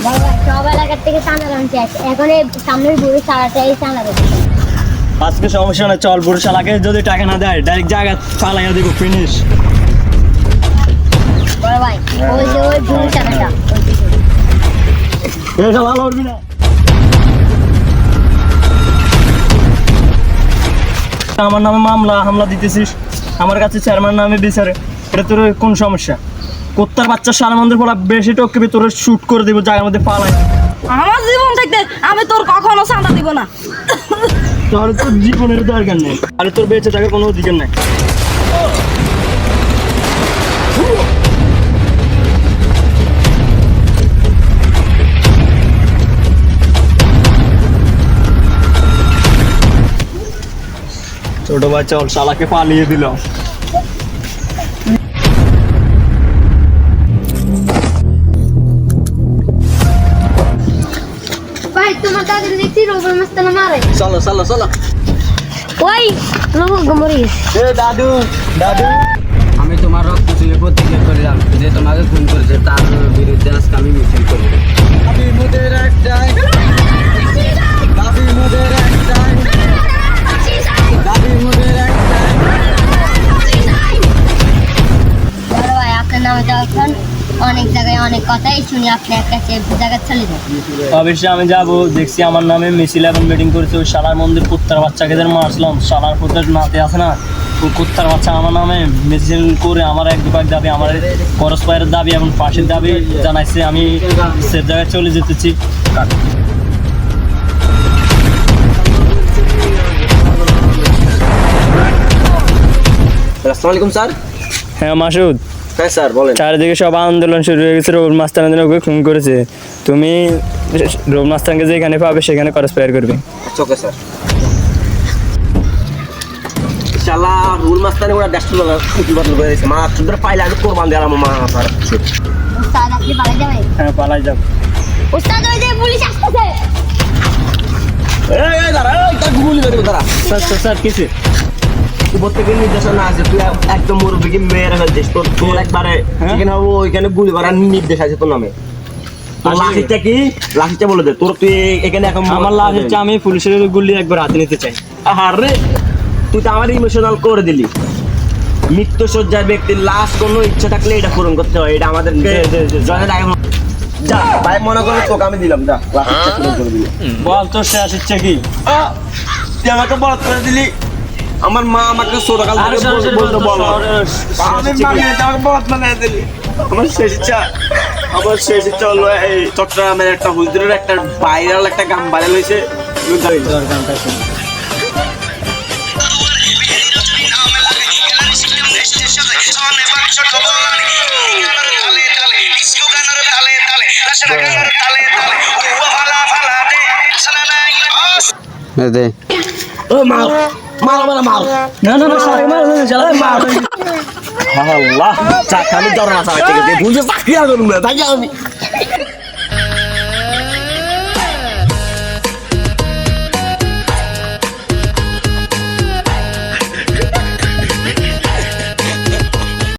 সব এলাকার থেকে চাঁদা আনছে, এখন এই সামনের বুড়ি সারাটাই চাঁদা দেবে। আজকে সমস্যা না, চল পুরুষালাকে যদি টাকা না দেয় ডাইরেক্ট জায়গা পালাইয়া দিব, ফিনিশ। বড় ভাই ওই যে ওই বুড়ি সারাটা এটা ভালো করবি না। আমার নামে মামলা হামলা দিতেছিস, আমার কাছে চেয়ারম্যান নামে বিচারে, এটা তোর কোন সমস্যা? কোত্তার বাচ্চা সারা মন্দির পড়া বেশি টকবি, তোর শুট করে দিব জায়গার মধ্যে পালাই। আমার জীবন থাকতে আমি তোর কখনো চাঁদা দিব না। তাহলে তোর জীবনের দরকার নেই, তাহলে তোর বেঁচে থাকার কোনো অধিকার নেই। ছোট ভাই চল, শালাকে পালিয়ে দিল। ভাই তোমার দাদুর দেখছি রোবর মাস্তানা মারে। চলো চলো চলো। ওই রোবর গমরিস এ দাদু দাদু, আমি তোমার রক্ত চুয়ে প্রতিজ্ঞা করলাম যে তোমাকে খুন করেছে তার বিরুদ্ধে আজকে আমি মিছিল করব। দাবি মোদের একটাই, দাবি মোদের একটাই, দাবি মোদের একটাই। বড় ভাই আপনার নামে যখন অনেক জায়গায় অনেক কথাই শুনি, আপনি একটা জায়গায় চলে যান। অবশ্যই আমি যাবো, দেখছি আমার নামে মিছিল এখন মিটিং করেছে, ওই শালার মন্দির কুত্তার বাচ্চাকে যেন মারছিলাম, শালার পুত্রের নাতে আছে না, ওই কুত্তার বাচ্চা আমার নামে মিছিল করে আমার এক দুপাক দাবি, আমার পরস্পরের দাবি এবং ফাঁসির দাবি জানাইছে। আমি সে জায়গায় চলে যেতেছি। আসসালামু আলাইকুম স্যার। হ্যাঁ মাসুদ, হ্যাঁ স্যার বলেন। চারিদিকে সব আন্দোলন শুরু হয়ে গেছে, রোল মাস্তানদের ওকে খুন করেছে। তুমি রোল মাস্তানকে যেখানে পাবে সেখানে করসপায়ার করবে। Okay sir. শালা রুল মাস্তানে ওরা দেশ তুলে কুটি বাতল করে দিয়েছে, মা তোদের পাইলে আমি কোরবান দিলাম মা স্যার। উস্তাদ আপনি পালাই যাবেন? হ্যাঁ পালাই যাবো। উস্তাদ ওই যে পুলিশ আসতেছে। এই দাঁড়া, এই তার গুলি মেরে দাঁড়া। স্যার কিছু উপর থেকে নির্দেশনা আছে, তুই একদম মুরব্বীকে মেরে ফেলছিস, তোর একবারে যেখানে হবো ওইখানে গুলি করার নির্দেশ আছে তোর নামে। তোর লাঠিটা কি? লাঠিটা বলে দে তোর, তুই এখানে এখন আমার লাভ হচ্ছে আমি পুলিশের গুলি একবার হাতে নিতে চাই। আরে তুই তো আমার ইমোশনাল করে দিলি। মৃত্যু সজ্জার ব্যক্তির লাশ কোনো ইচ্ছা থাকলে এটা পূরণ করতে হয়, এটা আমাদের যা ভাই মনে করে তোকে আমি দিলাম, যা লাশ ইচ্ছা পূরণ করে দিলি। বল তোর শেষ ইচ্ছে কি? তুই আমাকে বরাদ করে দিলি, আমার মা আমাকে ছোটকাল থেকে বলতে বলো, আমি মাকে আমাকে বরাদ বানিয়ে দিলি। আমার শেষ ইচ্ছা হলো এই চট্টগ্রামের একটা হুজুরের একটা ভাইরাল একটা গান ভাইরাল হয়েছে, আল্লাহ আমি